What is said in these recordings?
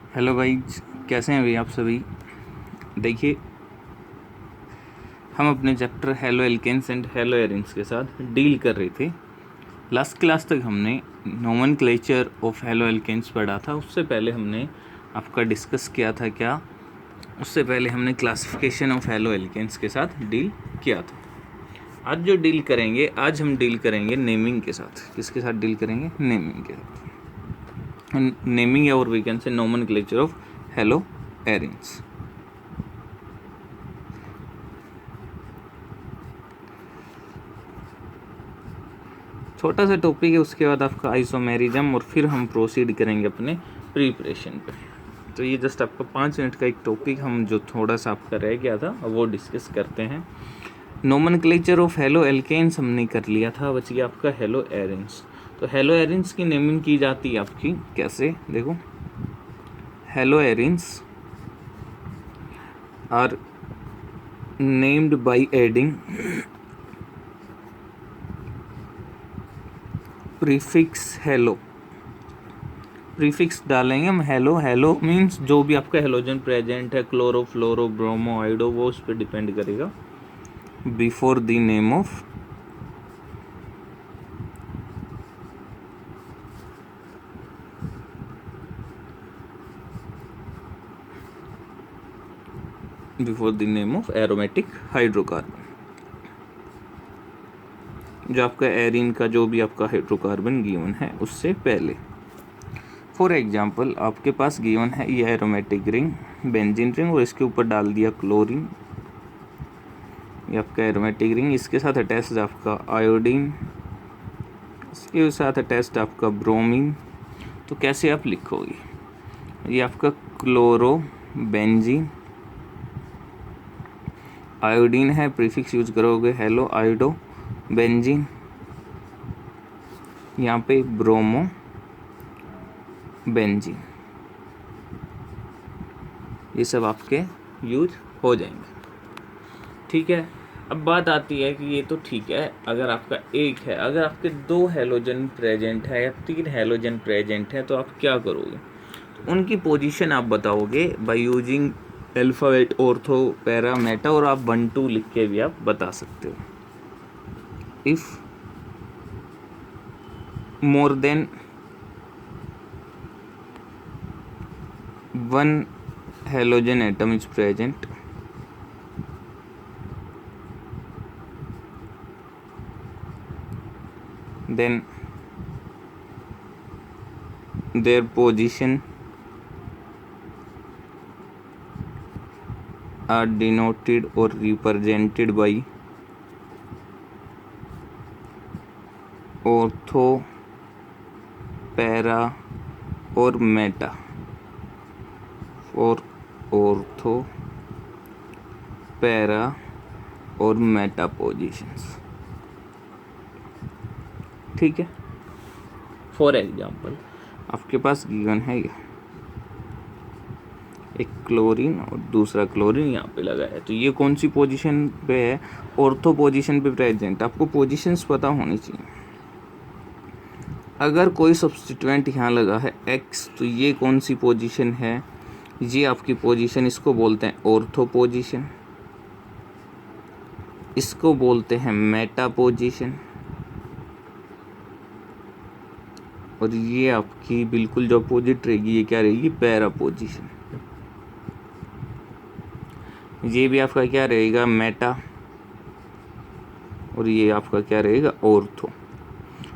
Hello guys, कैसे हैं भाई आप सभी। देखिए, हम अपने chapter haloalkanes and haloarenes के साथ डील कर रहे थे। लास्ट क्लास तक हमने नोमेनक्लेचर ऑफ हेलो एल्केन्स पढ़ा था। उससे पहले हमने आपका डिस्कस किया था क्या, उससे पहले हमने क्लासिफिकेशन ऑफ हेलो एल्केन्स के साथ डील किया था। आज जो डील करेंगे, आज हम डील करेंगे नेमिंग के साथ। किसके साथ डील करेंगे? नेमिंग के साथ। नेमिंग और we can say nomenclature of haloarenes. छोटा सा टॉपिक है, उसके बाद आपका आइसोमेरिज्म और फिर हम प्रोसीड करेंगे अपने प्रिपरेशन पे। तो ये जस्ट आपका 5 मिनट का एक टॉपिक हम जो थोड़ा सा आपका रह गया था वो डिस्कस करते हैं। नोमेनक्लेचर ऑफ हेलो एल्केन्स हमने कर लिया था, बच गया आपका हेलो एरिन्स। तो हेलो एरिन्स की नेमिंग की जाती है आपकी कैसे, देखो। Haloarenes are named by adding prefix halo. Prefix डालेंगे हम हेलो। हेलो मीन्स जो भी आपका हेलोजन प्रेजेंट है, क्लोरो, फ्लोरो, ब्रोमो, आइडो, वो उस पर डिपेंड करेगा। Before the name of aromatic hydrocarbon. जो आपका एरिन का जो भी आपका हाइड्रोकार्बन गिवन है उससे पहले। फॉर एग्जाम्पल, आपके पास गिवन है ये एरोमेटिक रिंग, बेंजीन रिंग, और इसके ऊपर डाल दिया क्लोरीन। ये आपका एरोमेटिक रिंग, इसके साथ अटैच्ड आपका आयोडीन, इसके साथ अटैच्ड आपका ब्रोमीन। तो कैसे आप लिखोगे? ये आपका क्लोरो बेंजीन, आयोडीन है, प्रीफिक्स यूज करोगे हेलो आयोडो बेंजीन। यहाँ पे ब्रोमो बेंजीन, ये सब आपके यूज हो जाएंगे। ठीक है। अब बात आती है कि ये तो ठीक है अगर आपका एक है, अगर आपके 2 हेलोजन प्रेजेंट है या 3 हेलोजन प्रेजेंट है तो आप क्या करोगे? तो उनकी पोजीशन आप बताओगे by using alphabet, ortho, para, Meta, और आप 1 2 लिख के भी आप बता सकते हो। If more than 1 halogen atom is present, then their position are denoted or represented by ortho, para और मेटा। और ऑर्थो, पैरा और मेटा पोजीशंस। ठीक है। फॉर एग्जांपल, आपके पास गिवन है ये एक क्लोरीन और दूसरा क्लोरीन यहाँ पे लगा है, तो ये कौन सी पोजीशन पे है? ऑर्थो पोजीशन पे प्रेजेंट। आपको पोजीशंस पता होनी चाहिए। अगर कोई सब्स्टिट्यूएंट यहाँ लगा है x, तो ये कौन सी पोजीशन है? ये आपकी पोजीशन, इसको बोलते हैं ऑर्थो पोजीशन, इसको बोलते हैं मेटा पोजीशन, और ये आपकी बिल्कुल जो अपोजिट रहेगी, ये क्या रहेगी? Para position. ये भी आपका क्या रहेगा? मेटा, और ये आपका क्या रहेगा? ऑर्थो।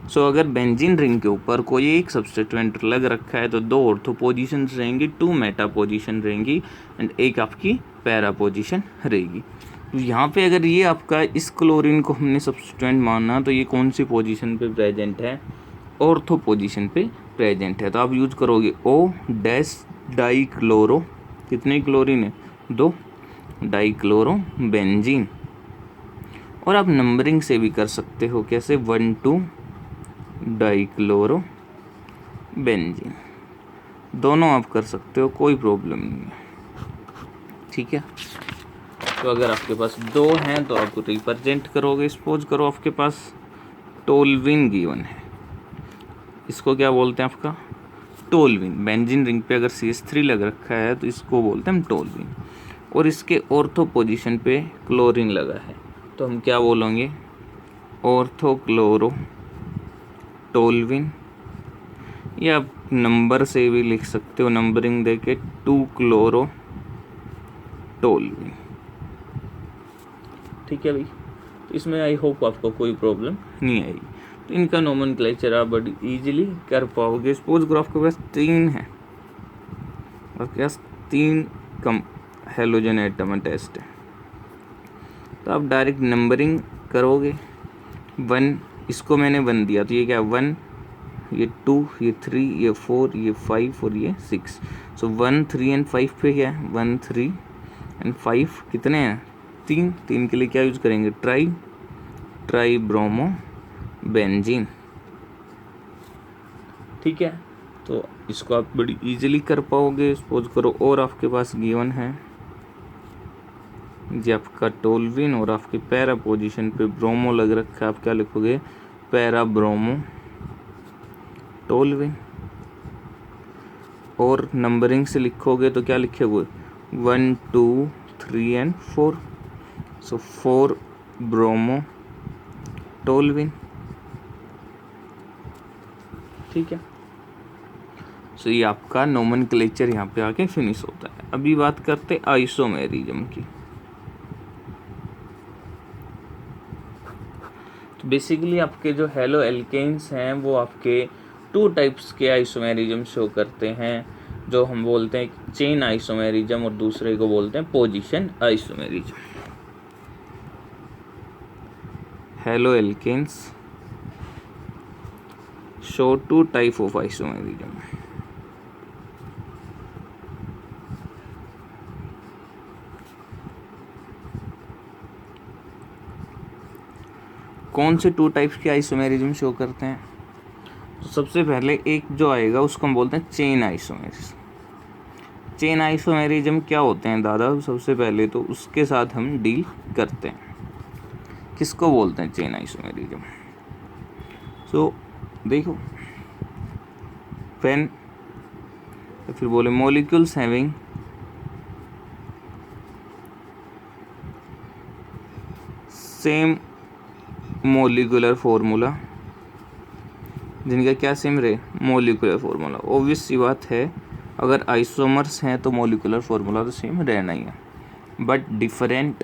सो अगर बेंजीन रिंग के ऊपर कोई एक सब्स्टिट्यूएंट लग रखा है तो 2 ऑर्थो पोजीशन रहेंगी, 2 मेटा पोजीशन रहेंगी, एंड एक आपकी पैरा पोजीशन रहेगी। तो यहाँ पे अगर ये आपका इस क्लोरीन को हमने सब्स्टिट्यूएंट माना, तो ये कौन सी पोजीशन पे प्रेजेंट है? ऑर्थो पोजीशन पे प्रेजेंट है। तो आप यूज करोगे O डैश डाई क्लोरो, कितने क्लोरीन है? 2, डाई क्लोरो बेंजीन। और आप नंबरिंग से भी कर सकते हो, कैसे? 1 2 डाइक्लोरो बेंजीन, दोनों आप कर सकते हो, कोई प्रॉब्लम नहीं है। ठीक है। तो अगर आपके पास 2 हैं तो आप रिप्रेजेंट करोगे। सपोज करो आपके पास टोल्विन गिवन है, इसको क्या बोलते हैं? आपका टोलविन। बेंजीन रिंग पे अगर CH3 लग रखा है तो इसको बोलते हैं हम टोलविन, और इसके ऑर्थो पोजीशन पे क्लोरीन लगा है तो हम क्या बोलेंगे, ऑर्थो क्लोरो टोलविन, या आप नंबर से भी लिख सकते हो, नंबरिंग देके 2 क्लोरो टोलविन। ठीक है भाई, तो इसमें आई होप आपको कोई प्रॉब्लम नहीं आएगी। तो इनका नोमेनक्लेचर आप बड़ी इजीली कर पाओगे। सपोज करो आपके पास 3 है, आपके पास 3 कम हेलोजन एटम टेस्ट है, तो आप डायरेक्ट नंबरिंग करोगे। 1, इसको मैंने 1 दिया तो ये क्या 1, ये 2, ये 3, ये 4, ये 5 और ये 6। सो 1, 3 एंड 5 पे क्या है, 1, 3 एंड 5 कितने हैं, 3 के लिए क्या यूज करेंगे, ट्राई ब्रोमो बेंजीन। ठीक है, तो इसको आप बड़ी इजीली कर पाओगे। सपोज करो और आपके पास गिवन है जी आपका टोलविन और आपके पैरा पोजीशन पे ब्रोमो लग रखा है, आप क्या लिखोगे, पैरा ब्रोमो टोलविन। और नंबरिंग से लिखोगे तो क्या लिखोगे, 1, 2, 3 एंड 4। So 4 bromo टोलविन। ठीक है, सो ये आपका नोमेनक्लेचर यहाँ पे आके फिनिश होता है। अभी बात करते आइसोमेरिज्म की। तो बेसिकली आपके जो हेलो एल्केन्स हैं वो आपके 2 टाइप्स के आइसोमेरिज्म शो करते हैं, जो हम बोलते हैं चेन आइसोमेरिज्म और दूसरे को बोलते हैं position isomerism. Haloalkanes show 2 type of isomerism. कौन से 2 टाइप्स के आइसोमेरिज्म शो करते हैं, तो सबसे पहले एक जो आएगा उसको हम बोलते हैं चेन आइसोमेरिज्म। चेन आइसोमेरिज्म क्या होते हैं दादा, सबसे पहले तो उसके साथ हम डील करते हैं। किसको बोलते हैं चेन आइसोमेरिज्म, सो देखो पेन, तो फिर बोले molecules having same molecular formula, जिनका क्या सेम रहे, मोलिकुलर फॉर्मूला। ऑब्वियस सी बात है, अगर आइसोमर्स हैं तो मोलिकुलर फॉर्मूला तो सेम रहना ही है, but different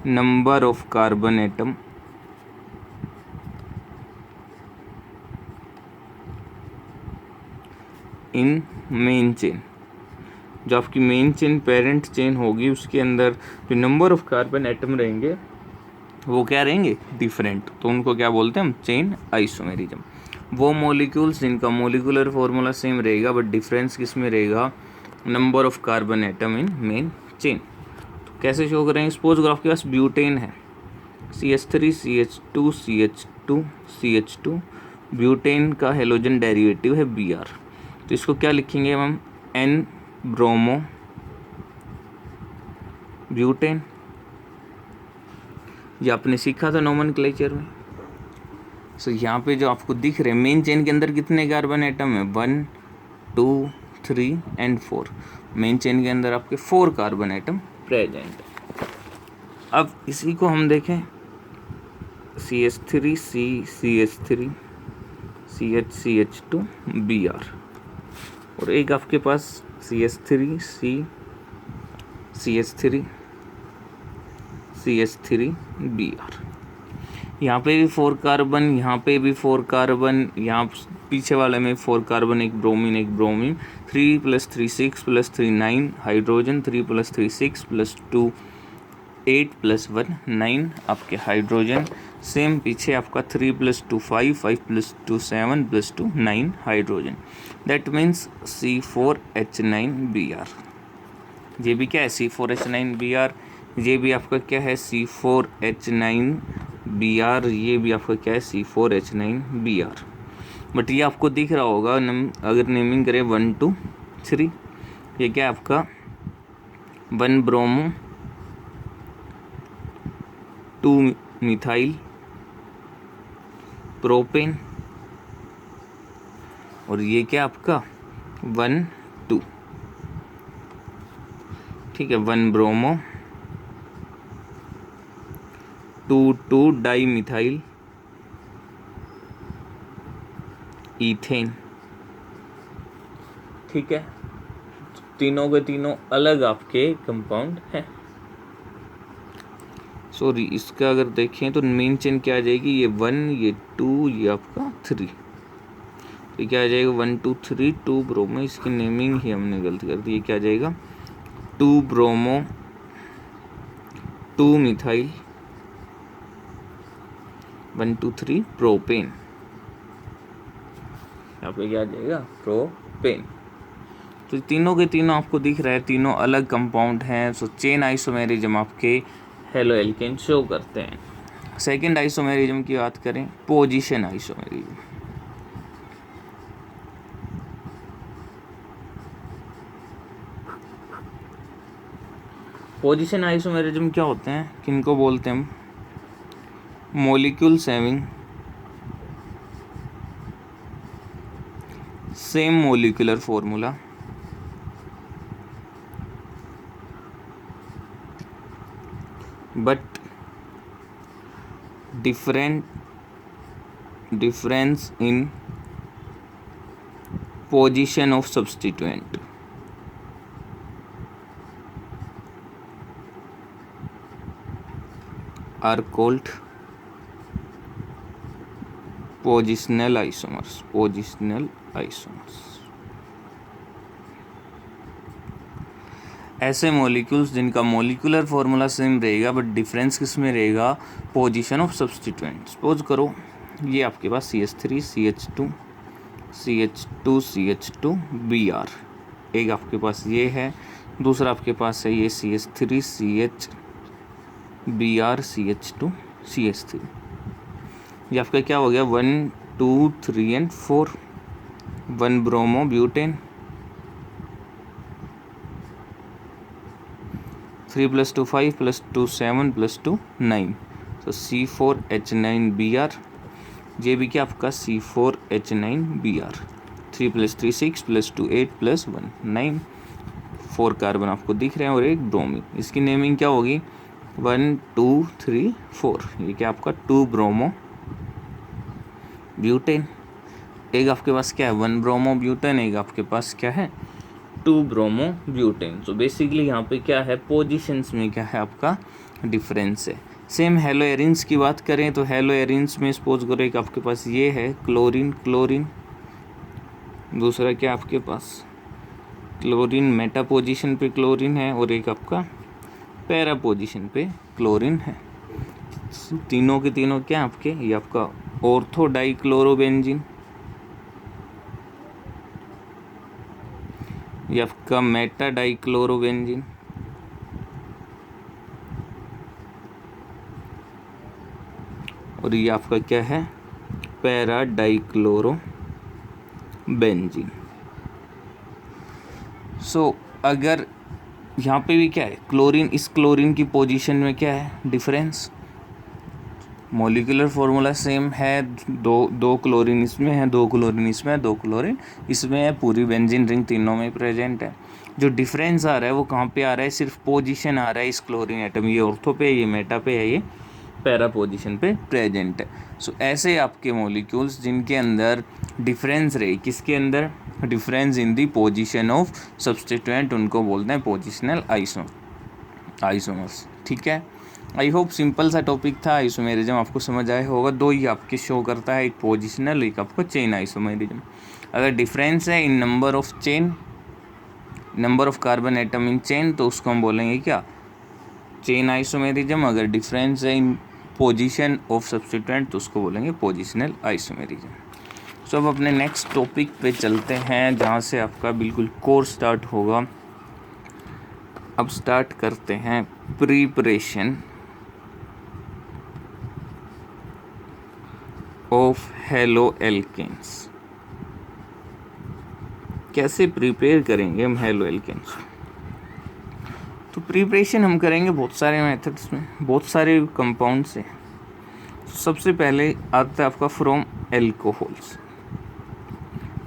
number of carbon atom in main chain. जो आपकी मेन चेन पेरेंट चेन होगी उसके अंदर जो नंबर ऑफ कार्बन एटम रहेंगे वो क्या रहेंगे, डिफरेंट, तो उनको क्या बोलते हैं हम, चेन आइसोमेरिज्म। वो मॉलिक्यूल्स जिनका मोलिकुलर फॉर्मूला सेम रहेगा बट डिफरेंस किस में रहेगा, number of carbon atom in main chain. तो कैसे शो करेंगे, सपोज अगर आपके पास ब्यूटेन है, CH3 CH2 CH2 CH2, butane का हेलोजन डेरिवेटिव है Br, तो इसको क्या लिखेंगे हम, N ब्रोमो ब्यूटेन। ये आपने सीखा था नोमेनक्लेचर में। सो यहाँ पे जो आपको दिख रहे हैं मेन चेन के अंदर कितने कार्बन एटम है, 1, 2, 3 एंड 4। मेन चेन के अंदर आपके 4 कार्बन एटम प्रेजेंट है। अब इसी को हम देखें, CH3 C CH3 CH CH2 Br, और एक आपके पास CH3 C CH3 CH3 Br। यहाँ पे भी 4 कार्बन, यहाँ पे भी 4 कार्बन, यहाँ पीछे वाले में 4 कार्बन, एक ब्रोमीन 3 + 3 6 + 3 9 हाइड्रोजन, 3 + 3 6 + 2 8 + 1 9 आपके हाइड्रोजन। सेम पीछे आपका 3 + 2 5 5 + 2 7 + 2 9 हाइड्रोजन। That means C4H9Br। ये भी क्या है, C4H9Br। ये भी आपका क्या है, C4H9Br। ये भी आपका क्या है, C4H9Br। बट ये आपको दिख रहा होगा अगर नेमिंग करें 1 2 3, ये क्या है आपका 1 ब्रोमो 2 मिथाइल प्रोपेन, और ये क्या आपका 1 2, ठीक है, 1 ब्रोमो, 2 डाई मिथाइल ईथेन, ठीक है। तीनों के तीनों अलग आपके कंपाउंड हैं। सॉरी, इसका अगर देखें तो मेन चेन क्या आ जाएगी, ये 1, ये 2, ये आपका 3, तो क्या आ जाएगा 1 2 3 2 ब्रोमो, इसकी नेमिंग ही हमने गलती कर दी, ये क्या आ जाएगा 2 ब्रोमो 2 मिथाइल 1 2 3 प्रोपेन, यहाँ पे क्या आ जाएगा प्रोपेन। तो तीनों के तीनों आपको दिख रहा है, तीनों अलग कंपाउंड हैं। सो चेन आइसोमेरिज्म आपके हेलो एल्केन शो करते हैं। सेकंड आइसोमेरिज्म की बात करें, पोजीशन आइसोमेरिज्म। पोजीशन आइसोमेरिज्म क्या होते हैं, किनको बोलते हैं हम, molecules having same molecular formula but difference in position of substituent are called positional isomers. ऐसे मॉलिक्यूल्स जिनका मॉलिकुलर फॉर्मूला सेम रहेगा बट डिफरेंस किस में रहेगा, पोजीशन ऑफ सब्सटीट्यूएंट। सपोज करो ये आपके पास CH3 CH2 Br, एक आपके पास ये है, दूसरा आपके पास है ये CH3 CH Br CH2 CH3, ये आपका क्या हो गया 1 2 3 and 4, 1 ब्रोमो ब्यूटेन, 3 + 2 5 + 2 7 + 2 9, तो C4H9Br, ये भी क्या आपका C4H9Br, 3 + 3 6 + 2 8 + 1 9, 4 कार्बन आपको दिख रहे हैं और एक ब्रोमीन। इसकी नेमिंग क्या होगी 1 2 3 4, ये क्या आपका 2 ब्रोमो ब्यूटेन, एक आपके पास क्या है 1 ब्रोमो ब्यूटेन, एक आपके पास क्या है 2 ब्रोमो ब्यूटेन। सो बेसिकली यहाँ पे क्या है, पोजीशंस में क्या है आपका डिफरेंस है। सेम हेलो एरिन्स की बात करें तो हेलो एरिन्स में सपोज करो एक आपके पास ये है क्लोरीन, दूसरा क्या आपके पास क्लोरीन मेटा पोजीशन पे क्लोरीन है और एक आपका पैरा पोजीशन पे क्लोरीन है। तीनों के तीनों क्या आपके, ये आपका ऑर्थो डाइक्लोरोबेंजीन, ये आपका मेटा डाइक्लोरोबेंजीन, और ये आपका क्या है पैरा डाइक्लोरोबेंजीन। सो अगर यहाँ पे भी क्या है क्लोरीन, इस क्लोरीन की पोजीशन में क्या है डिफरेंस, मॉलिकुलर फॉर्मूला सेम है, दो क्लोरीन इसमें है, 2 क्लोरीन इसमें है, 2 क्लोरीन इसमें है, पूरी बेंजीन रिंग तीनों में प्रेजेंट है। जो डिफरेंस आ रहा है वो कहाँ पे आ रहा है, सिर्फ पोजीशन आ रहा है इस क्लोरीन एटम, ये ऑर्थो पे, ये मेटा पे है, ये पैरा पोजीशन पे प्रेजेंट है। सो ऐसे आपके मॉलिक्यूल्स जिनके अंदर डिफरेंस रहे, किसके अंदर difference in the position of substituent, उनको बोलते हैं पोजिशनल आइसोमर्स। ठीक है, आई होप सिंपल सा टॉपिक था। आइसोमेरिज्म आपको समझ आया होगा, 2 ही आपके शो करता है, एक पोजिशनल, एक आपको चेन आइसोमेरिज्म। अगर डिफरेंस है in number of chain, number of carbon atom in chain, तो उसको हम बोलेंगे क्या चेन आइसोमेरिज्म। अगर डिफरेंस है इन पोजीशन ऑफ सब्स्टिट्यूएंट तो उसको बोलेंगे पोजिशनल आइसोमेरिज्म। सो अब अपने नेक्स्ट टॉपिक पे चलते हैं जहाँ से आपका बिल्कुल कोर्स स्टार्ट होगा। अब स्टार्ट करते हैं प्रिपरेशन ऑफ हेलो एल्केन्स। कैसे प्रिपेयर करेंगे हम हेलो एल्केन्स, तो प्रिपरेशन हम करेंगे बहुत सारे मेथड्स में, बहुत सारे कंपाउंड से। सबसे पहले आता है आपका फ्रॉम एल्कोहल्स।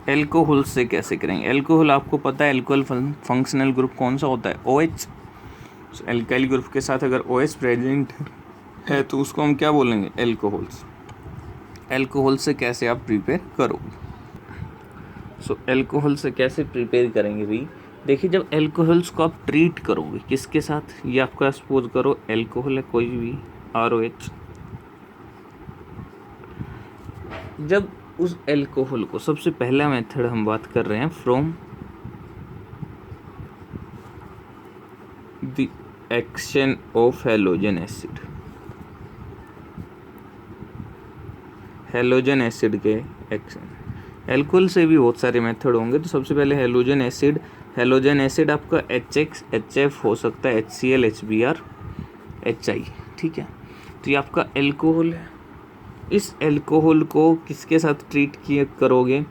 एल्कोहल से कैसे करेंगे? एल्कोहल आपको पता है एल्कोहल फंक्शनल ग्रुप कौन सा होता है? OH। एल्काइल ग्रुप के साथ अगर OH प्रेजेंट है तो उसको हम क्या बोलेंगे? एल्कोहल्स। एल्कोहल से कैसे आप प्रिपेयर करोगे? एल्कोहल से कैसे प्रिपेयर करेंगे भाई? देखिए, जब एल्कोहल्स को आप ट्रीट करोगे किसके साथ, ये आपका सपोज करो एल्कोहल है कोई भी ROH। जब उस एल्कोहल को, सबसे पहला मेथड हम बात कर रहे हैं from the action of halogen acid. Halogen acid के एक्शन, एल्कोहल से भी बहुत सारे मेथड होंगे। तो सबसे पहले हैलोजन एसिड। हैलोजन एसिड आपका HX HF हो सकता है, HCl HBr HI, ठीक है। तो ये आपका एल्कोहल है। इस एल्कोहल को किसके साथ ट्रीट किए करोगे?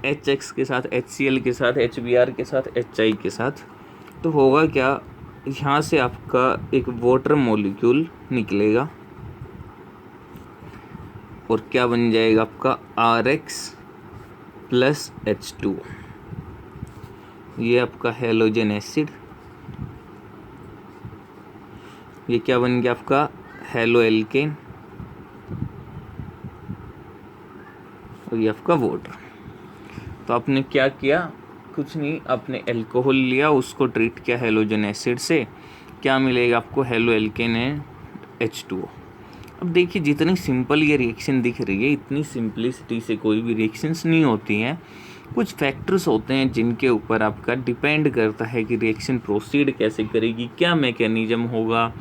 HX के साथ, HCl के साथ, HBr के साथ, HI के साथ। तो होगा क्या, यहाँ से आपका एक वाटर मॉलिक्यूल निकलेगा और क्या बन जाएगा आपका RX प्लस H2। ये आपका हैलोजन एसिड, ये क्या बन गया आपका हैलो एल्केन, और ये आपका वाटर। तो आपने क्या किया? कुछ नहीं, आपने एल्कोहल लिया, उसको ट्रीट किया हैलोजन एसिड से, क्या मिलेगा आपको? Hello alkene and H2O। अब देखिए, जितनी सिंपल ये रिएक्शन दिख रही है, इतनी सिंपलिसिटी से कोई भी रिएक्शंस नहीं होती हैं। कुछ फैक्टर्स होते हैं जिनके ऊपर आपका डिपेंड करता है कि रिएक्शन प्रोसीड कैसे करेगी, क्या मैकेनिज्म होगा,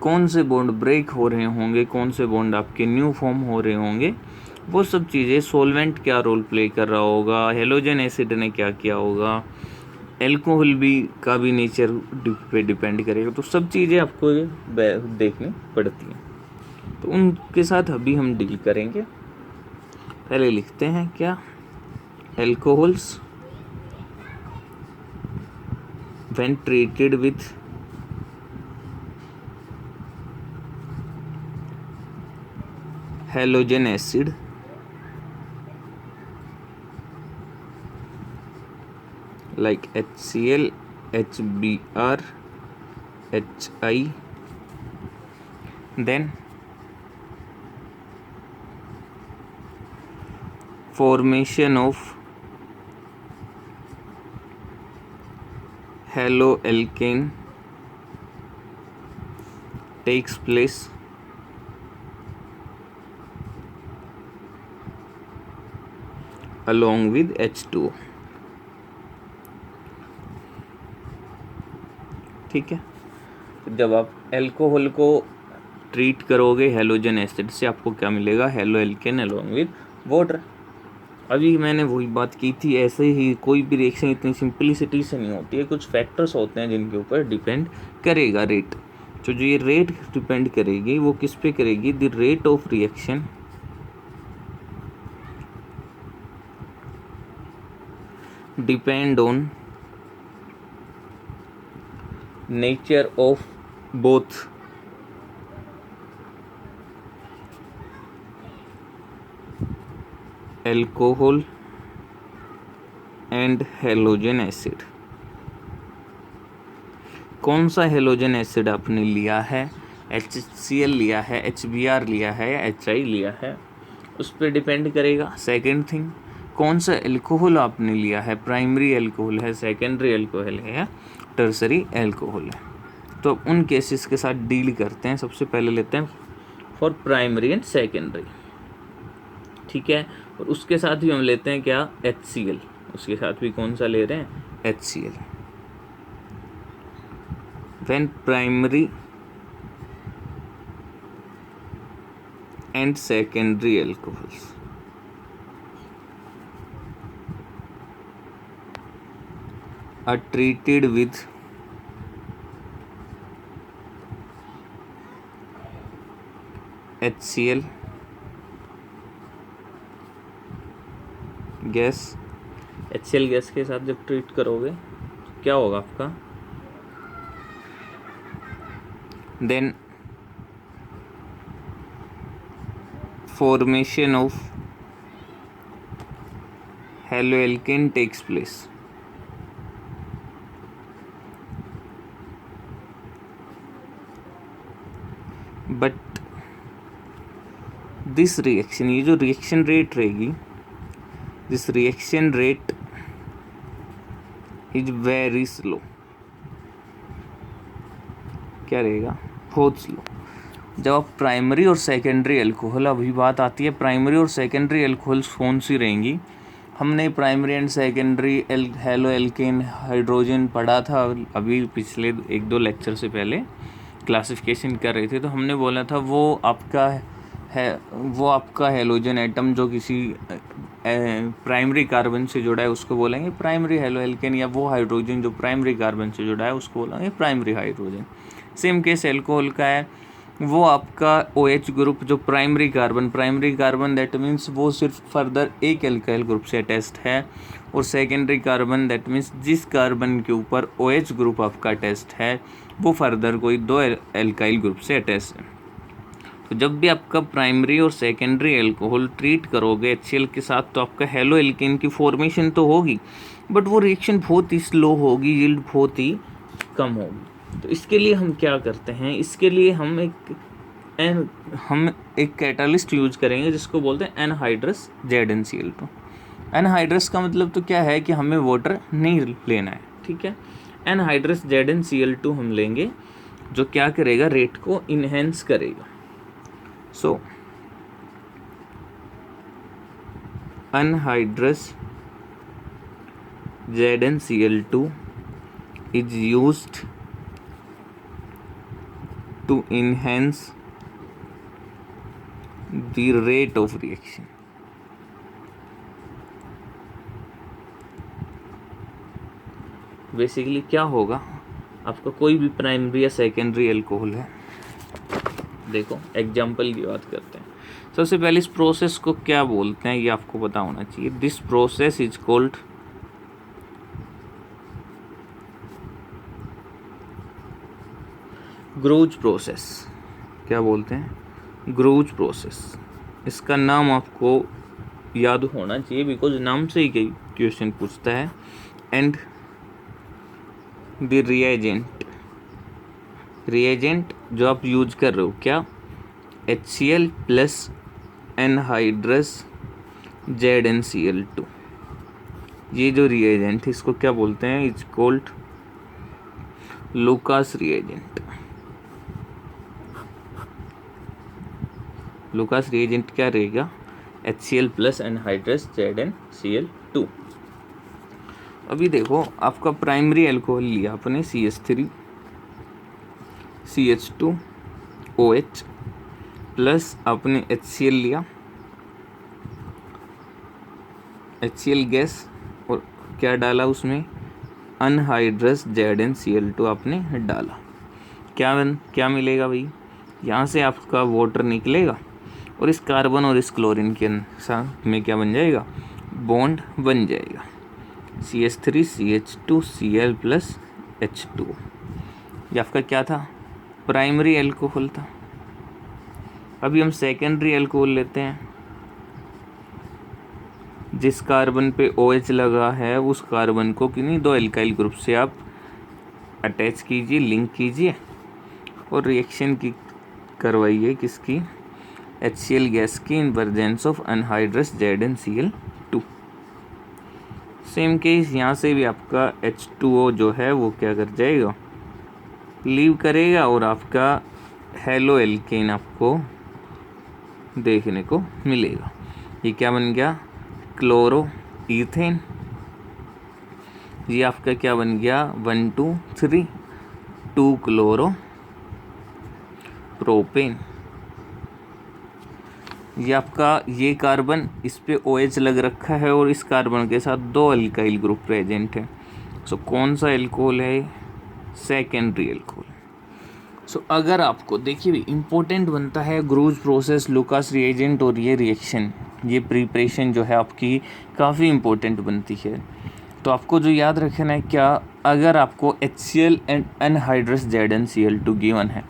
कौन से बॉन्ड ब्रेक हो रहे होंगे, कौन से बॉन्ड आपके न्यू फॉर्म हो रहे होंगे, वो सब चीज़ें। सॉल्वेंट क्या रोल प्ले कर रहा होगा, हैलोजन एसिड ने क्या किया होगा, एल्कोहल भी का भी नेचर पे डिपेंड करेगा। तो सब चीज़ें आपको देखनी पड़ती हैं। तो उनके साथ अभी हम डील करेंगे। पहले लिखते हैं क्या? Alcohols when treated with halogen acid like HCl HBr HI, then formation of haloalkane takes place along with H2O, ठीक है। तो जब आप एल्कोहल को ट्रीट करोगे हैलोजन एसिड से, आपको क्या मिलेगा? Haloalkane along with water. अभी मैंने वही बात की थी, ऐसे ही कोई भी रिएक्शन इतनी सिंपलिसिटी से नहीं होती है। कुछ फैक्टर्स होते हैं जिनके ऊपर डिपेंड करेगा रेट। तो जो ये रेट डिपेंड करेगी वो किस पे करेगी? The rate of reaction depend on nature of both alcohol and halogen acid. कौन सा हैलोजन एसिड आपने लिया है? HCl लिया है, HBr लिया है या HI लिया है, उस पर डिपेंड करेगा। सेकेंड थिंग, कौन सा एल्कोहल आपने लिया है? प्राइमरी एल्कोहल है, सेकेंडरी एल्कोहल है या टर्सरी एल्कोहल है। तो उन केसेस के साथ डील करते हैं। सबसे पहले लेते हैं फॉर प्राइमरी एंड सेकेंडरी, ठीक है। और उसके साथ भी हम लेते हैं क्या? HCl। उसके साथ भी कौन सा ले रहे हैं? HCl। When primary and secondary alcohols are treated with HCl gas. HCl gas के साथ जब ट्रीट करोगे क्या होगा आपका? Then formation of haloalkane takes place. But this reaction, ये जो रिएक्शन रेट रहेगी, this reaction rate is very slow. क्या रहेगा? बहुत स्लो. जब आप प्राइमरी और सेकेंडरी अल्कोहल, अभी बात आती है प्राइमरी और सेकेंडरी अल्कोहल्स कौन सी रहेंगी. हमने primary and secondary haloalkane hydrogen पढ़ा था अभी पिछले 1-2 लेक्चर से पहले क्लासिफिकेशन कर रहे थे. तो हमने बोला था वो आपका हेलोजन एटम जो किसी प्राइमरी कार्बन से जुड़ा है उसको बोलेंगे प्राइमरी हेलोएल्केन, या वो हाइड्रोजन जो प्राइमरी कार्बन से जुड़ा है उसको बोलेंगे primary hydrogen. Same case alcohol का है, वो आपका OH ग्रुप जो प्राइमरी कार्बन दैट मीन्स वो सिर्फ फर्दर एक एल्काइल ग्रुप से अटैच्ड है, और सेकेंडरी कार्बन दैट मीन्स जिस कार्बन के ऊपर OH ग्रुप आपका अटैच्ड है वो फर्दर कोई 2 एल्काइल ग्रुप से अटैच्ड है. तो जब भी आपका प्राइमरी और सेकेंडरी एल्कोहल ट्रीट करोगे HCl के साथ तो आपका हेलो एल्केन की फॉर्मेशन तो होगी, बट वो रिएक्शन बहुत ही स्लो होगी, यील्ड बहुत ही कम होगी. तो इसके लिए हम क्या करते हैं, इसके लिए हम एक कैटालिस्ट यूज करेंगे जिसको बोलते हैं एनहाइड्रस ZnCl2. एनहाइड्रस का मतलब तो क्या है कि हमें वाटर नहीं लेना है, ठीक है. एनहाइड्रस ZnCl2 हम लेंगे जो क्या करेगा, रेट को इनहेंस करेगा. So anhydrous ZnCl2 is used to enhance the rate of reaction. Basically क्या होगा, आपका कोई भी प्राइमरी या सेकेंडरी एल्कोहल है, देखो एग्जाम्पल की बात करते हैं. सबसे पहले इस प्रोसेस को क्या बोलते हैं ये आपको पता होना चाहिए. This process is called grows process. क्या बोलते हैं? Grows process. इसका नाम आपको याद होना चाहिए बिकॉज नाम से ही कई क्वेश्चन पूछता है. एंड द रिएजेंट जो आप यूज कर रहे हो क्या, HCl प्लस एनहाइड्रस ZnCl2. ये जो रिएजेंट है इसको क्या बोलते हैं, it's called Lucas reagent. Lucas reagent क्या रहेगा, HCl प्लस एनहाइड्रस ZnCl2. अभी देखो आपका प्राइमरी अल्कोहल लिया आपने CH3 CH2OH प्लस आपने HCl लिया, HCl गैस, और क्या डाला उसमें, अनहाइड्रस ZnCl2 आपने डाला. क्या मिलेगा भाई, यहाँ से आपका वाटर निकलेगा और इस कार्बन और इस क्लोरीन के साथ में क्या बन जाएगा, बॉन्ड बन जाएगा. CH3 CH2 Cl plus H2. ये आपका क्या था, प्राइमरी एल्कोहल था. अभी हम सेकेंडरी एल्कोहल लेते हैं. जिस कार्बन पे OH लगा है उस कार्बन को किन्हीं 2 एल्काइल ग्रुप से आप अटैच कीजिए, लिंक कीजिए और रिएक्शन की करवाइए किसकी, HCl गैस की in presence of anhydrous ZnCl2. Same case यहाँ से भी आपका H2O जो है वो क्या कर जाएगा, लीव करेगा और आपका हेलो एल्केन आपको देखने को मिलेगा. ये क्या बन गया, क्लोरो इथेन. ये आपका क्या बन गया, 1 2 3 2 क्लोरो प्रोपेन. ये आपका ये कार्बन, इस पे OH लग रखा है और इस कार्बन के साथ 2 अल्काइल ग्रुप प्रेजेंट है. सो कौन सा एल्कोहल है, सेकेंडरी एल्कोहल. सो अगर आपको देखिए इम्पोर्टेंट बनता है ग्रोज प्रोसेस, लुकास रिएजेंट और ये रिएक्शन, ये प्रिपरेशन जो है आपकी काफ़ी इम्पोर्टेंट बनती है. तो आपको जो याद रखना है क्या, अगर आपको HCl and anhydrous ZnCl2 given है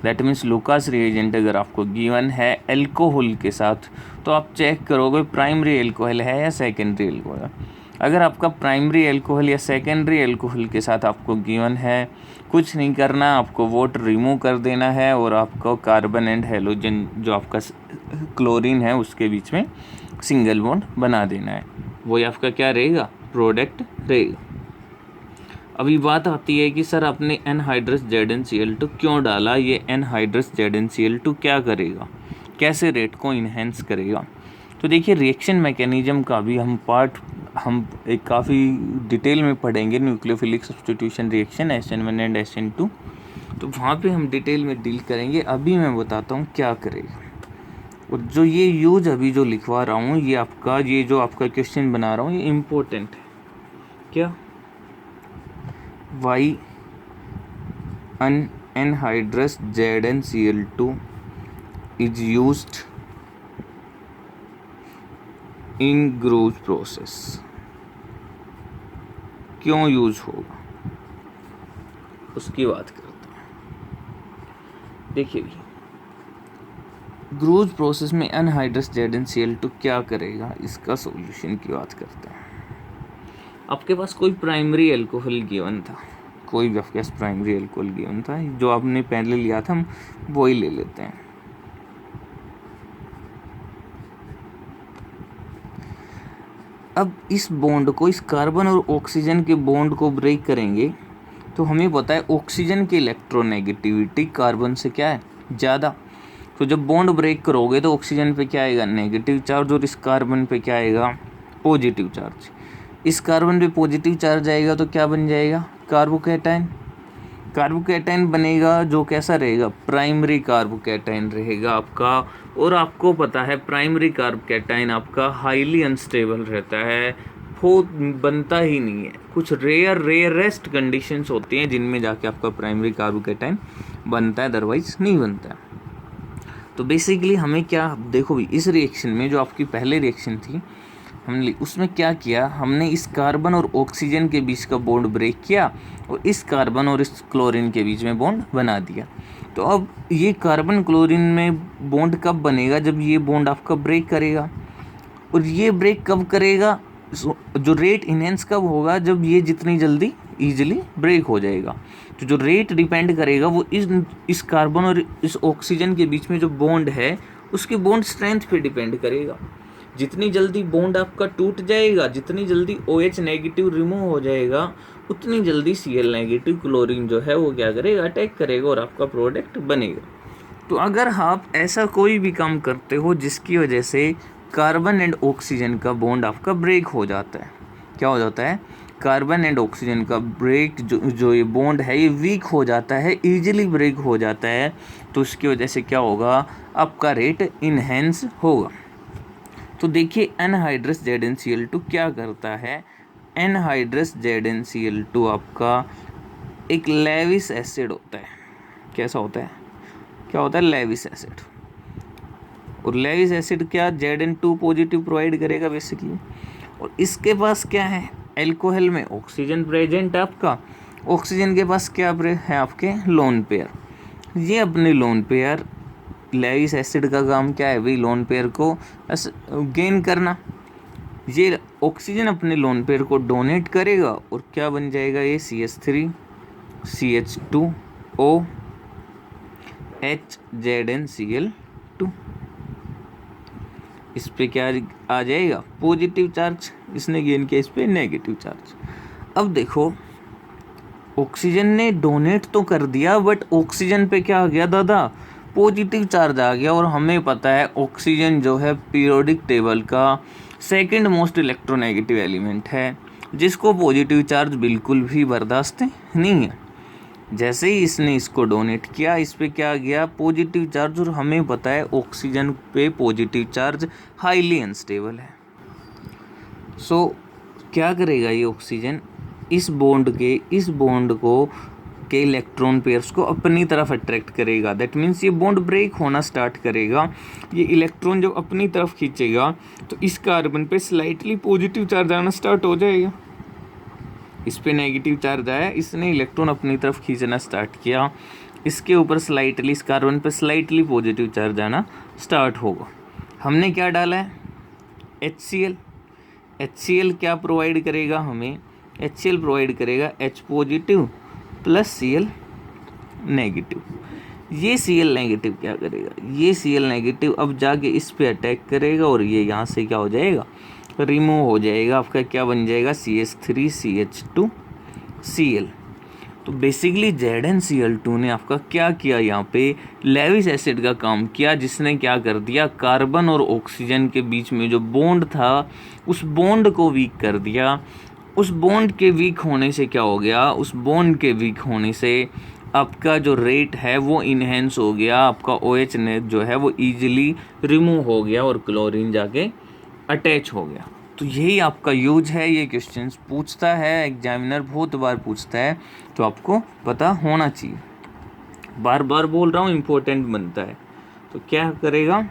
दैट मीन्स लुकास रिएजेंट अगर आपको गिवन है एल्कोहल के साथ, तो आप चेक करोगे प्राइमरी एल्कोहल है या सेकेंडरी एल्कोहल। अगर आपका प्राइमरी एल्कोहल या सेकेंडरी एल्कोहल के साथ आपको गिवन है, कुछ नहीं करना, आपको वाटर रिमूव कर देना है और आपको कार्बन एंड हेलोजन जो आपका क्लोरीन है उसके बीच में सिंगल बॉन्ड बना देना है, वही आपका क्या रहेगा, प्रोडक्ट रहेगा। अभी बात आती है कि सर आपने एनहाइड्रस ZnCl2 क्यों डाला, ये एनहाइड्रस ZnCl2 क्या करेगा, कैसे रेट को इन्हेंस करेगा। तो देखिए रिएक्शन मैकेनिज्म का भी हम एक काफ़ी डिटेल में पढ़ेंगे, nucleophilic substitution reaction SN1 and SN2, तो वहाँ पे हम डिटेल में डील करेंगे। अभी मैं बताता हूँ क्या करेगा। और जो ये यूज अभी जो लिखवा रहा हूँ, ये जो आपका क्वेश्चन बना रहा हूँ, ये इम्पोर्टेंट है। क्या, why anhydrous ZnCl2 is used in groove process, क्यों यूज होगा उसकी बात करते हैं। देखिए ग्रूव प्रोसेस में एनहाइड्रस ZnCl2 क्या करेगा, इसका सॉल्यूशन की बात करते हैं। आपके पास कोई प्राइमरी एल्कोहल गिवन था, कोई भी आपके पास प्राइमरी एल्कोहल गिवन था, जो आपने पहले लिया था हम वही ले लेते हैं। अब इस बॉन्ड को, इस कार्बन और ऑक्सीजन के बॉन्ड को ब्रेक करेंगे, तो हमें पता है ऑक्सीजन की इलेक्ट्रोनेगेटिविटी कार्बन से क्या है, ज़्यादा। तो जब बॉन्ड ब्रेक करोगे तो ऑक्सीजन पे क्या आएगा, नेगेटिव चार्ज, और इस कार्बन पे क्या आएगा, पॉजिटिव चार्ज। इस कार्बन पे पॉजिटिव चार्ज आएगा तो क्या बन जाएगा, कार्बोकैटायन। कार्बोकैटायन बनेगा जो कैसा रहेगा, प्राइमरी कार्बोकैटायन रहेगा आपका। और आपको पता है प्राइमरी कार्बोकैटायन आपका हाईली अनस्टेबल रहता है, वो बनता ही नहीं है। कुछ रेयरेस्ट कंडीशंस होती हैं जिनमें जाके आपका प्राइमरी कार्बोकैटायन बनता है, अदरवाइज नहीं बनता है। तो बेसिकली हमें क्या, देखो भी इस रिएक्शन में जो आपकी पहले रिएक्शन थी, हमने उसमें क्या किया, हमने इस कार्बन और ऑक्सीजन के बीच का बॉन्ड ब्रेक किया और इस कार्बन और इस क्लोरीन के बीच में बॉन्ड बना दिया। तो अब ये कार्बन क्लोरीन में बॉन्ड कब बनेगा, जब ये बॉन्ड आपका ब्रेक करेगा। और ये ब्रेक कब करेगा, जो रेट इनहेंस कब होगा, जब ये जितनी जल्दी ईजिली ब्रेक हो जाएगा। तो जो रेट डिपेंड करेगा वो इस कार्बन और इस ऑक्सीजन के बीच में जो बॉन्ड है उसके बॉन्ड स्ट्रेंथ पे डिपेंड करेगा। जितनी जल्दी बॉन्ड आपका टूट जाएगा, जितनी जल्दी OH नेगेटिव रिमूव हो जाएगा, उतनी जल्दी Cl नेगेटिव क्लोरीन जो है वो क्या करेगा, अटैक करेगा और आपका प्रोडक्ट बनेगा। तो अगर आप ऐसा कोई भी काम करते हो जिसकी वजह से कार्बन एंड ऑक्सीजन का बॉन्ड आपका ब्रेक हो जाता है, क्या हो जाता है, कार्बन एंड ऑक्सीजन का ब्रेक जो ये बॉन्ड है ये वीक हो जाता है, ईजिली ब्रेक हो जाता है, तो उसकी वजह से क्या होगा, आपका रेट इनहेंस होगा। तो देखिए एनहाइड्रस ZnCl2 क्या करता है। एनहाइड्रस ZnCl2 आपका एक लेविस एसिड होता है। कैसा होता है, क्या होता है, लेविस एसिड। और लेविस एसिड क्या, Zn2 पॉजिटिव प्रोवाइड करेगा बेसिकली। और इसके पास क्या है, एल्कोहल में ऑक्सीजन प्रेजेंट है आपका, ऑक्सीजन के पास क्या है आपके, लोन पेयर। ये अपने लोन पेयर, लेविस एसिड का काम क्या है भाई, लोन पेयर को गेन करना। ये ऑक्सीजन अपने लोन पेयर को डोनेट करेगा और क्या बन जाएगा, ये CH3 CH2O H ZnCl2। इस पे क्या आ जाएगा, पॉजिटिव चार्ज, इसने गेन किया इस पे नेगेटिव चार्ज। अब देखो ऑक्सीजन ने डोनेट तो कर दिया, बट ऑक्सीजन पे क्या आ गया दादा, पॉजिटिव चार्ज आ गया। और हमें पता है ऑक्सीजन जो है पीरियोडिक टेबल का सेकंड मोस्ट इलेक्ट्रोनेगेटिव एलिमेंट है, जिसको पॉजिटिव चार्ज बिल्कुल भी बर्दाश्त नहीं है। जैसे ही इसने इसको डोनेट किया, इस पे क्या आ गया, पॉजिटिव चार्ज। और हमें पता है ऑक्सीजन पे पॉजिटिव चार्ज हाईली अनस्टेबल है। सो क्या करेगा ये ऑक्सीजन, इस बॉन्ड को के इलेक्ट्रॉन पेयर्स को अपनी तरफ अट्रैक्ट करेगा। दैट मीन्स ये बॉन्ड ब्रेक होना स्टार्ट करेगा। ये इलेक्ट्रॉन जब अपनी तरफ खींचेगा तो इस कार्बन पे स्लाइटली पॉजिटिव चार्ज आना स्टार्ट हो जाएगा। इस पे नेगेटिव चार्ज आया, इसने इलेक्ट्रॉन अपनी तरफ खींचना स्टार्ट किया। इसके ऊपर स्लाइटली, इस कार्बन पे स्लाइटली पॉजिटिव चार्ज आना स्टार्ट होगा। हमने क्या डाला है, HCl। HCl क्या प्रोवाइड करेगा हमें, HCl प्रोवाइड करेगा H positive plus Cl negative. ये Cl नेगेटिव क्या करेगा, ये Cl नेगेटिव अब जाके इस पे अटैक करेगा और ये यहाँ से क्या हो जाएगा, रिमूव हो जाएगा। आपका क्या बन जाएगा, CH3CH2Cl। तो बेसिकली ZnCl2 ने आपका क्या किया, यहाँ पे लेविस एसिड का काम किया, जिसने क्या कर दिया, कार्बन और ऑक्सीजन के बीच में जो बॉन्ड था उस बॉन्ड को वीक कर दिया। उस बॉन्ड के वीक होने से क्या हो गया, उस बॉन्ड के वीक होने से आपका जो रेट है वो इन्हेंस हो गया, आपका OH ने जो है वो ईजिली रिमूव हो गया और क्लोरीन जाके अटैच हो गया। तो यही आपका यूज है, ये क्वेश्चंस पूछता है एग्जामिनर, बहुत बार पूछता है, तो आपको पता होना चाहिए। बार बार बोल रहा हूँ, इम्पोर्टेंट बनता है। तो क्या करेगा,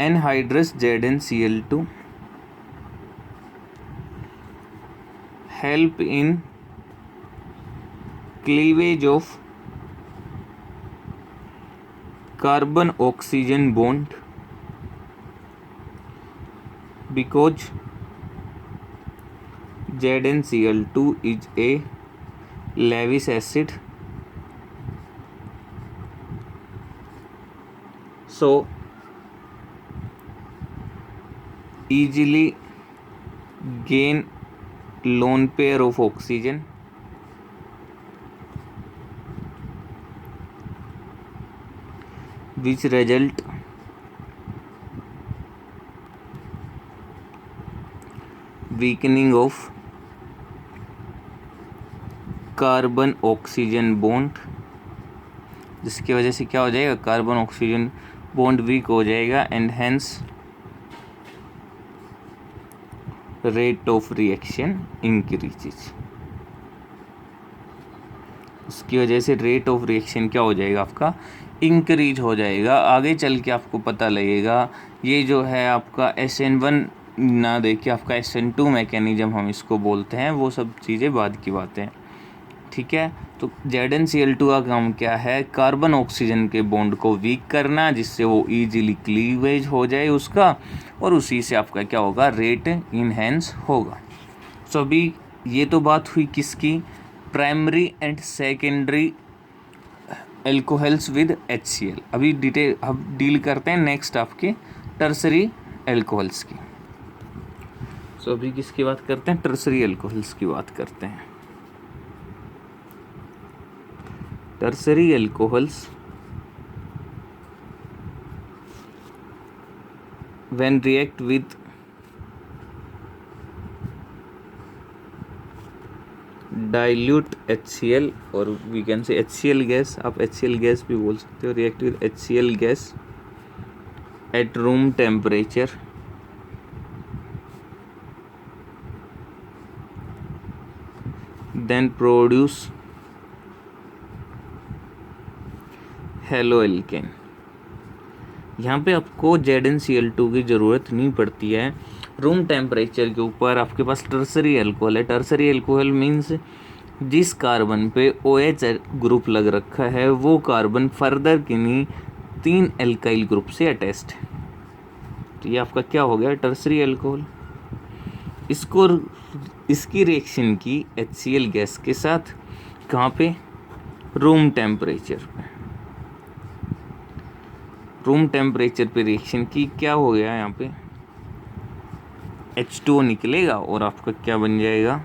anhydrous ZnCl2 help in cleavage of carbon oxygen bond because ZnCl2 is a Lewis acid, so easily gain lone pair of oxygen which result weakening of carbon oxygen bond, जिसकी वजह से क्या हो जाएगा, कार्बन ऑक्सीजन बॉन्ड वीक हो जाएगा and hence rate of reaction increases. उसकी वजह से रेट ऑफ रिएक्शन क्या हो जाएगा, आपका इंक्रीज हो जाएगा। आगे चल के आपको पता लगेगा ये जो है आपका SN1 ना देखिए, आपका SN2 मैकेनिज्म हम इसको बोलते हैं, वो सब चीज़ें बाद की बातें हैं, ठीक है। तो ZnCl2 का काम क्या है, कार्बन ऑक्सीजन के बॉन्ड को वीक करना, जिससे वो इजीली क्लीवेज हो जाए उसका, और उसी से आपका क्या होगा, रेट इनहेंस होगा। सो अभी ये तो बात हुई किसकी, primary and secondary alcohols with HCl। अभी डिटेल अब डील करते हैं नेक्स्ट आपके टर्सरी एल्कोहल्स की। सो अभी किसकी बात करते हैं, टर्सरी एल्कोहल्स की बात करते हैं। Tertiary alcohols when react with dilute HCl और we can say HCl gas, आप HCl gas भी बोल सकते हो, react with HCl gas at room temperature then produce haloalkane. यहाँ पे आपको ZnCl2 की ज़रूरत नहीं पड़ती है। रूम टेम्परेचर के ऊपर आपके पास टर्सरी एल्कोहल है। टर्सरी एल्कोहल मीन्स जिस कार्बन पे OH ग्रुप लग रखा है वो कार्बन फर्दर किन्हीं 3 एल्काइल ग्रुप से अटैच्ड है। तो ये आपका क्या हो गया, टर्सरी एल्कोहल। इसको इसकी रिएक्शन की HCl गैस के साथ कहाँ पे, रूम टेम्परेचर पे। रूम टेम्परेचर पे रिएक्शन की, क्या हो गया यहाँ पे, H2O निकलेगा और आपका क्या बन जाएगा,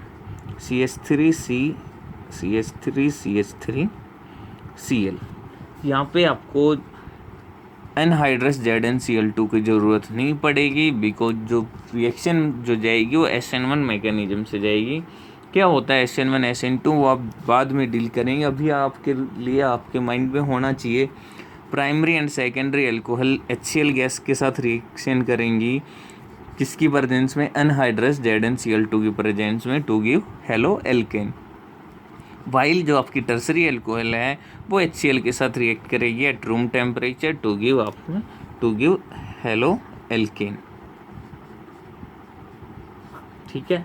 CH3CH3Cl। यहाँ पे आपको एनहाइड्रस ZnCl2 की ज़रूरत नहीं पड़ेगी, बिकॉज जो रिएक्शन जो जाएगी वो SN1 मैकेनिज्म से जाएगी। क्या होता है SN1 SN2 वो आप बाद में डील करेंगे। अभी आपके लिए आपके माइंड में होना चाहिए primary and secondary alcohol HCl gas के साथ रिएक्शन करेंगी, किसकी प्रेजेंस में, अनहाइड्रस ZnCl2 की प्रेजेंस में, to give haloalkane. While जो आपकी टर्सरी एल्कोहल है वो HCl के साथ रिएक्ट करेगी at room temperature to give haloalkane. ठीक है,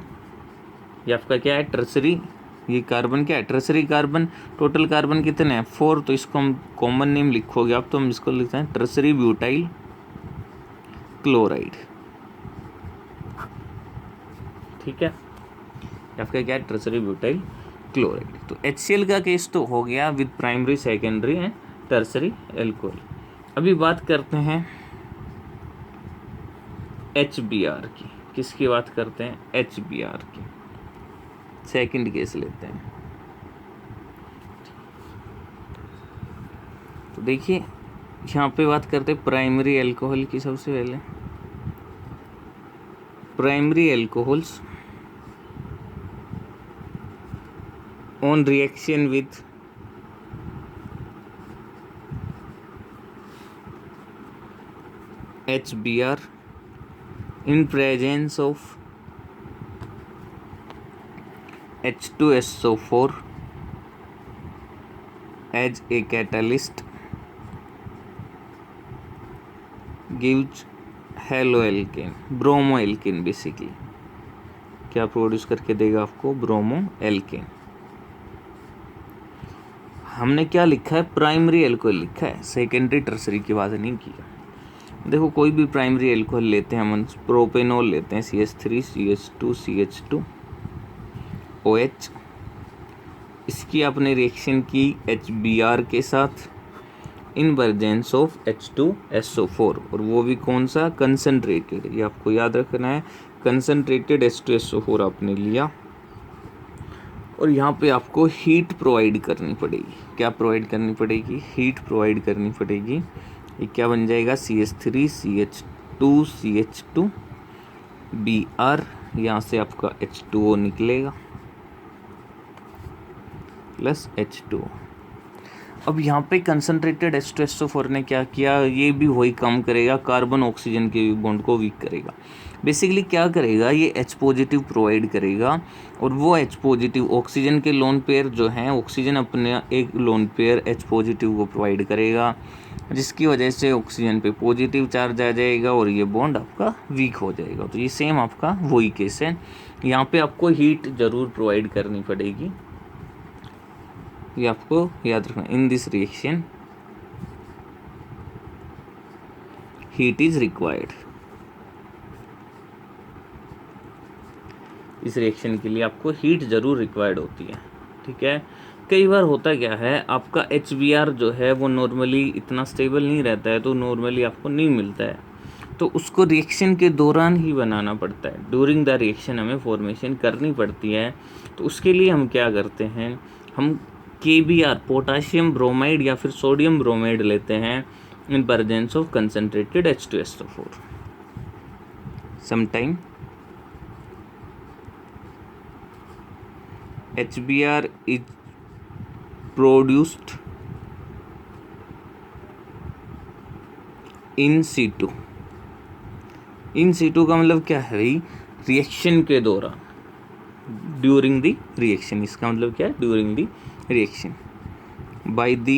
ये आपका क्या है, टर्सरी ये कार्बन क्या है, टर्सरी कार्बन। टोटल कार्बन कितने हैं, 4, तो इसको हम कॉमन नेम लिखोगे आप, तो हम इसको लिखते हैं टर्सरी ब्यूटाइल क्लोराइड। ठीक है, आपका क्या है, टर्सरी ब्यूटाइल क्लोराइड। तो HCl का केस तो हो गया with primary, secondary and tertiary alcohol. अभी बात करते हैं HBr की। किसकी बात करते हैं, HBr की। सेकंड केस लेते हैं। तो देखिए यहाँ पे बात करते हैं प्राइमरी एल्कोहल की। सबसे पहले primary alcohols on reaction with HBr in presence of H2SO4 as a catalyst gives haloalkane, bromoalkane. Basically क्या प्रोड्यूस करके देगा आपको, ब्रोमोएल्केन। हमने क्या लिखा है, प्राइमरी एल्कोहल लिखा है, सेकेंडरी टर्सरी की बात नहीं की। देखो कोई भी प्राइमरी एल्कोहल लेते हैं हम, प्रोपेनॉल लेते हैं, CH3 CH2 CH2 OH। इसकी आपने रिएक्शन की HBr के साथ इन प्रेजेंस ऑफ H2SO4, और वो भी कौन सा, कंसनट्रेटेड। ये आपको याद रखना है, कंसनट्रेटेड H2SO4 आपने लिया, और यहाँ पे आपको हीट प्रोवाइड करनी पड़ेगी। क्या प्रोवाइड करनी पड़ेगी, हीट प्रोवाइड करनी पड़ेगी। ये क्या बन जाएगा, CH3 CH2 CH2 Br, यहाँ से आपका H2O निकलेगा प्लस H2O। अब यहाँ पे कंसनट्रेटेड H2SO4 ने क्या किया, ये भी वही काम करेगा, कार्बन ऑक्सीजन के बॉन्ड को वीक करेगा। बेसिकली क्या करेगा, ये H पॉजिटिव प्रोवाइड करेगा, और वो H पॉजिटिव ऑक्सीजन के लोन पेयर जो हैं, ऑक्सीजन अपने एक लोन पेयर H पॉजिटिव को प्रोवाइड करेगा, जिसकी वजह से ऑक्सीजन पे पॉजिटिव चार्ज आ जाएगा और ये बॉन्ड आपका वीक हो जाएगा। तो ये सेम आपका वही केस है। यहाँ पे आपको हीट ज़रूर प्रोवाइड करनी पड़ेगी, ये आपको याद रखना। In this reaction heat is required. इस रिएक्शन के लिए आपको हीट ज़रूर रिक्वायर्ड होती है। ठीक है, कई बार होता क्या है, आपका HBr जो है वो नॉर्मली इतना स्टेबल नहीं रहता है, तो नॉर्मली आपको नहीं मिलता है, तो उसको रिएक्शन के दौरान ही बनाना पड़ता है। ड्यूरिंग द रिएक्शन हमें फॉर्मेशन करनी पड़ती है। तो उसके लिए हम क्या करते हैं, हम KBr, पोटाशियम ब्रोमाइड या फिर सोडियम ब्रोमाइड लेते हैं in presence of concentrated H2SO4। Sometime HBr is produced in situ। In situ का मतलब क्या है भाई, रिएक्शन के दौरान, ड्यूरिंग द रिएक्शन। इसका मतलब क्या है, during the reaction, by the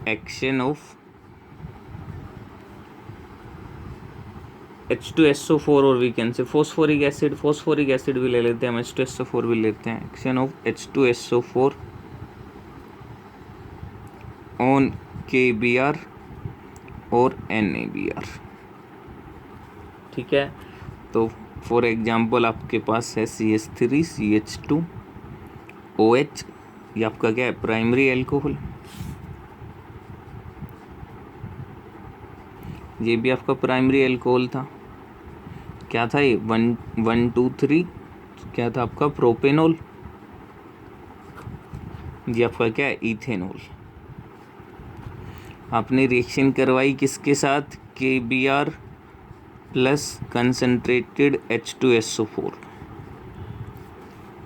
action of H2SO4, और we can say phosphoric acid. Phosphoric acid भी ले लेते हैं हम, H2SO4 भी लेते हैं। Action of H2SO4 on KBr और NABr। ठीक है, तो फॉर एग्जांपल आपके पास है CH3 CH2 OH, ये आपका क्या है, प्राइमरी एल्कोहल। ये भी आपका प्राइमरी एल्कोहल था। क्या था ये, 1 2 3, क्या था आपका, प्रोपेनॉल। ये आपका क्या है, इथेनॉल। आपने रिएक्शन करवाई किसके साथ, KBr प्लस कंसनट्रेटेड H2SO4।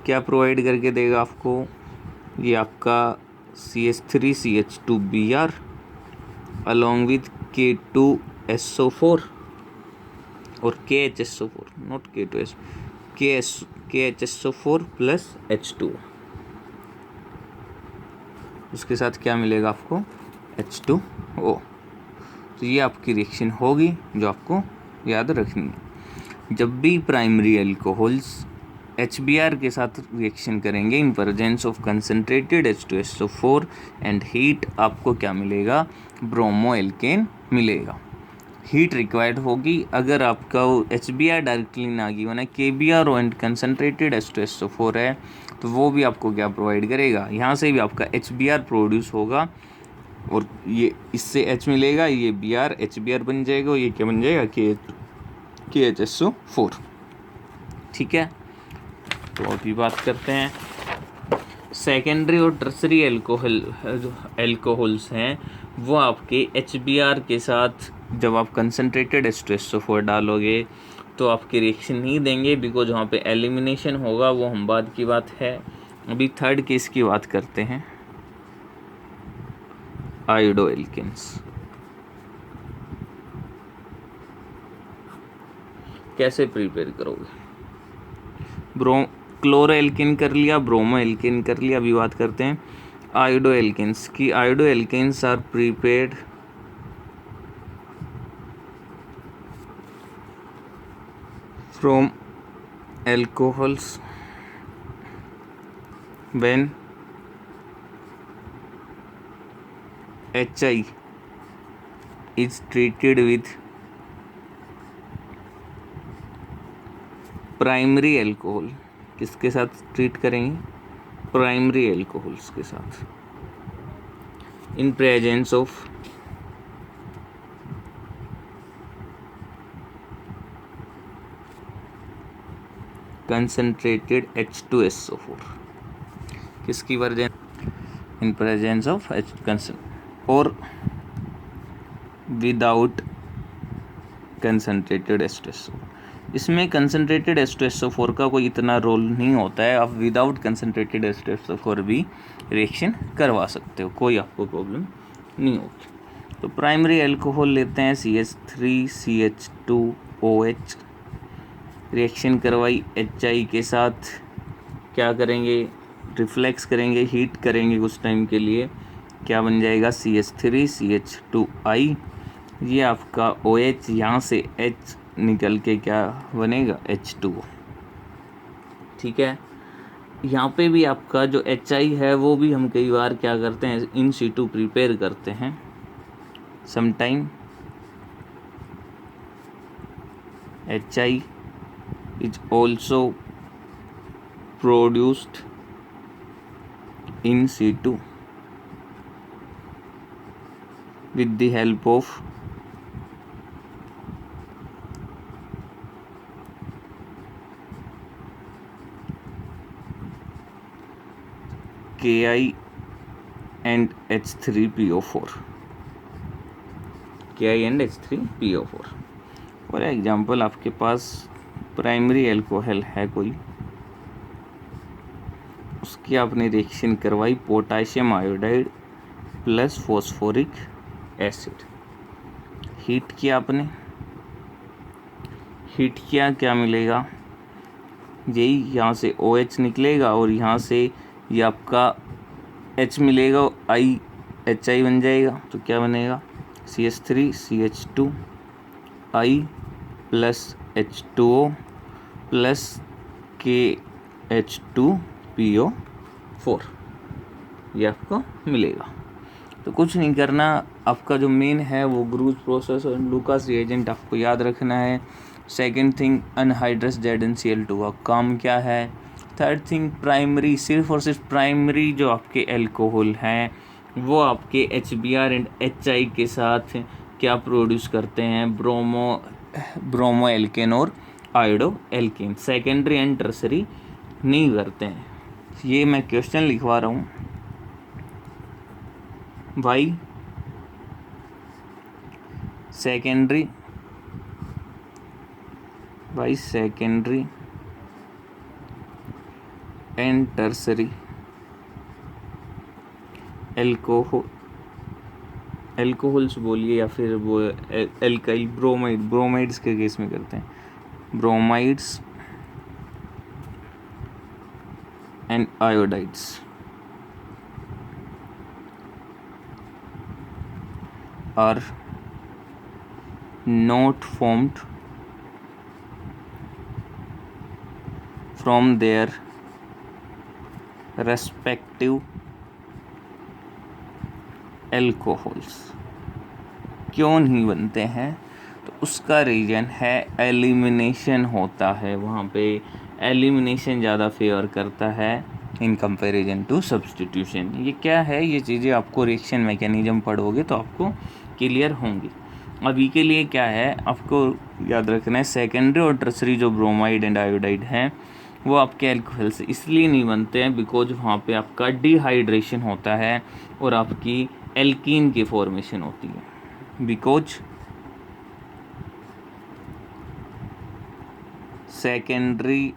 क्या प्रोवाइड करके देगा आपको, ये आपका CH3 CH2 Br along with K2SO4 और KHSO4, not K2S, KHSO4 plus H2। उसके साथ क्या मिलेगा आपको, H2O। तो ये आपकी रिएक्शन होगी जो आपको याद रखनी है। जब भी प्राइमरी एल्कोहल्स HBr के साथ रिएक्शन करेंगे in presence of concentrated H2SO4 and heat, आपको क्या मिलेगा, ब्रोमो एल्केन मिलेगा। हीट रिक्वायर्ड होगी अगर आपका HBr डायरेक्टली ना गिवन है, KBr एंड कंसनट्रेटेड H2SO4 है तो वो भी आपको क्या प्रोवाइड करेगा, यहाँ से भी आपका HBr प्रोड्यूस होगा और ये इससे H मिलेगा, ये Br HBr बन जाएगा और ये क्या बन जाएगा, KHSO4। ठीक है, तो अभी बात करते हैं सेकेंडरी और टर्सरी एल्कोहल्स हैं वो आपके HBr के साथ जब आप कंसनट्रेटेड H2SO4 डालोगे तो आपके रिएक्शन नहीं देंगे, बिकॉज वहाँ पे एलिमिनेशन होगा, वो हम बाद की बात है। अभी थर्ड केस की बात करते हैं, आयोडो एल्केन्स। कैसे प्रिपेयर करोगे, क्लोरो एल्केन कर लिया, ब्रोमो एल्केन कर लिया। अभी बात करते हैं आयोडो एल्केन्स की। Iodoalkanes are prepared from alcohols when HI is treated with primary alcohol. किसके साथ ट्रीट करेंगे, प्राइमरी एल्कोहल्स के साथ, in presence of concentrated H2SO4। किसकी वर्जन, इन प्रेजेंस ऑफ और विदाउट कंसनट्रेटेड H2SO4। इसमें कंसनट्रेटेड H2SO4 का कोई इतना रोल नहीं होता है, आप विदाउट कंसनट्रेटेड H2SO4 भी रिएक्शन करवा सकते हो, कोई आपको प्रॉब्लम नहीं होगी। तो प्राइमरी एल्कोहल लेते हैं CH3CH2OH, रिएक्शन करवाई HI के साथ, क्या करेंगे, रिफ्लेक्स करेंगे, हीट करेंगे कुछ टाइम के लिए, क्या बन जाएगा, CH3CH2I। ये आपका OH, यहाँ से H निकल के क्या बनेगा, H2O। ठीक है, यहाँ पे भी आपका जो HI है वो भी हम कई बार क्या करते हैं, इन situ प्रिपेयर करते हैं sometime. HI is also produced in situ with the help of Ki and H3PO4। Ki and H3PO4। For example आपके पास प्राइमरी एल्कोहल है कोई, उसकी आपने रिएक्शन करवाई potassium iodide plus phosphoric acid, heat किया आपने, हीट किया, क्या मिलेगा, यही यहाँ से OH निकलेगा और यहाँ से ये आपका H मिलेगा, HI बन जाएगा, तो क्या बनेगा, CH3CH2I plus H2O plus KH2PO4, ये आपको मिलेगा। तो कुछ नहीं करना, आपका जो मेन है वो ग्रूज प्रोसेस और लूकास रिएजेंट आपको याद रखना है। सेकंड थिंग अनहाइड्रस ZnCl2 का काम क्या है। थर्ड थिंग प्राइमरी, सिर्फ और सिर्फ प्राइमरी जो आपके एल्कोहल हैं वो आपके HBr एंड HI के साथ क्या प्रोड्यूस करते हैं, ब्रोमो एल्केन और iodoalkane. Secondary and tertiary नहीं करते हैं। ये मैं क्वेश्चन लिखवा रहा हूँ, why secondary and tertiary alcohols बोलिए या फिर वो एल्काइल ब्रोमाइड्स के केस में करते हैं, bromides and iodides are not formed from their respective alcohols. क्यों नहीं बनते हैं? तो उसका रीज़न है एलिमिनेशन होता है, वहाँ पे एलिमिनेशन ज़्यादा फेवर करता है इन कंपैरिजन टू सब्स्टिट्यूशन। ये क्या है, ये चीज़ें आपको रिएक्शन मैकेनिज्म पढ़ोगे तो आपको क्लियर होंगी। अभी के लिए क्या है आपको याद रखना है, सेकेंडरी और टर्सरी जो ब्रोमाइड एंड आयोडाइड हैं वो आपके एल्कोहल से इसलिए नहीं बनते हैं बिकॉज वहाँ पे आपका डिहाइड्रेशन होता है और आपकी एल्कीन की फॉर्मेशन होती है। Because secondary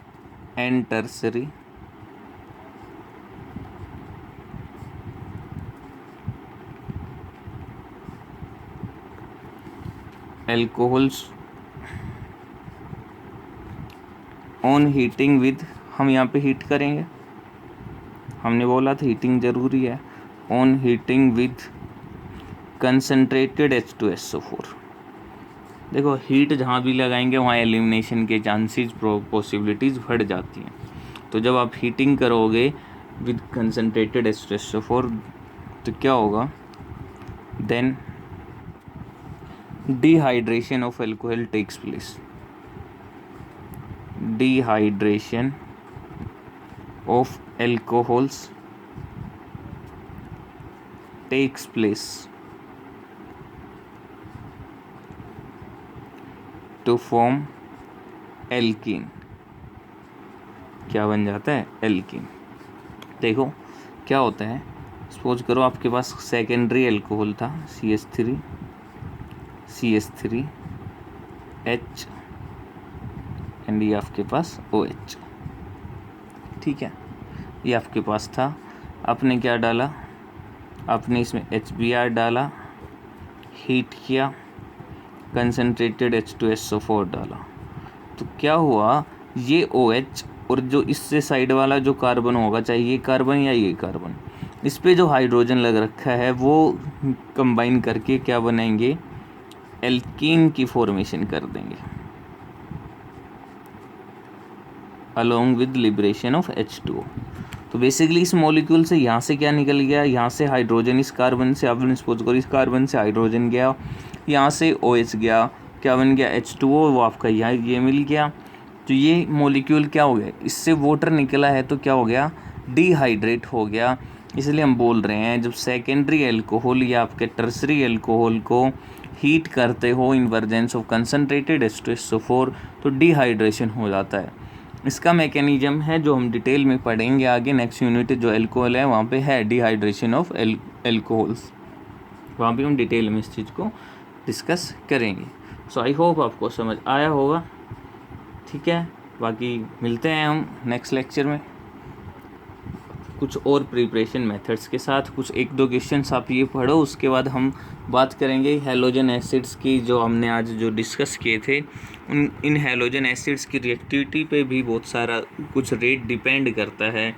and tertiary alcohols on heating with, हम यहाँ पे हीट करेंगे, हमने बोला था हीटिंग ज़रूरी है, on heating with concentrated H2SO4। देखो हीट जहाँ भी लगाएंगे वहाँ एलिमिनेशन के चांसेस पॉसिबिलिटीज़ बढ़ जाती हैं। तो जब आप हीटिंग करोगे विद कंसनट्रेटेड H2SO4 तो क्या होगा, then dehydration of alcohol takes place. Dehydration of alcohols takes place to form alkene। क्या बन जाता है? एल्कीन। देखो क्या होता है, सपोज करो आपके पास सेकेंडरी एल्कोहल था CH3 H एंड ये आपके पास OH, ठीक है, ये आपके पास था। आपने क्या डाला, आपने इसमें HBr डाला, हीट किया, कंसनट्रेटेड H2SO4 डाला, तो क्या हुआ, ये OH और जो इससे साइड वाला जो कार्बन होगा, चाहे ये कार्बन या ये कार्बन, इस पे जो हाइड्रोजन लग रखा है वो कंबाइन करके क्या बनाएंगे, एल्कीन की फॉर्मेशन कर देंगे along with liberation of H2O। तो बेसिकली इस मॉलिक्यूल से यहाँ से क्या निकल गया, यहाँ से हाइड्रोजन इस कार्बन से, आपने सपोज करो इस कार्बन से हाइड्रोजन गया, यहाँ से OH गया, क्या बन गया H2O, वो आपका यहाँ ये मिल गया। तो ये मॉलिक्यूल क्या हो गया, इससे वाटर निकला है तो क्या हो गया, डिहाइड्रेट हो गया। इसलिए हम बोल रहे हैं जब सेकेंडरी एल्कोहल या आपके टर्सरी एल्कोहल को हीट करते हो in presence of concentrated H2SO4 तो डिहाइड्रेशन हो जाता है। इसका मैकेनिज्म है जो हम डिटेल में पढ़ेंगे आगे, नेक्स्ट यूनिट जो एल्कोहल है वहाँ पे है डिहाइड्रेशन ऑफ एल्कोहल्स, वहाँ पे हम डिटेल में इस चीज़ को डिस्कस करेंगे। सो आई होप आपको समझ आया होगा, ठीक है। बाकी मिलते हैं हम नेक्स्ट लेक्चर में कुछ और प्रिपरेशन मेथड्स के साथ। कुछ एक दो क्वेश्चंस आप ये पढ़ो, उसके बाद हम बात करेंगे हैलोजन एसिड्स की, जो हमने आज जो डिस्कस किए थे इन हैलोजन एसिड्स की रिएक्टिविटी पे भी बहुत सारा कुछ रेट डिपेंड करता है।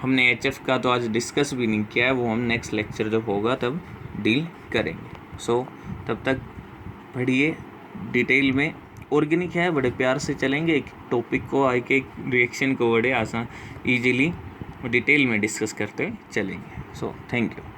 हमने HF का तो आज डिस्कस भी नहीं किया है, वो हम नेक्स्ट लेक्चर जब होगा तब डील करेंगे। सो तब तक पढ़िए डिटेल में, ऑर्गेनिक है, बड़े प्यार से चलेंगे, एक टॉपिक को आके एक रिएक्शन को बड़े आसान ईजिली डिटेल में डिस्कस करते चलेंगे। So thank you.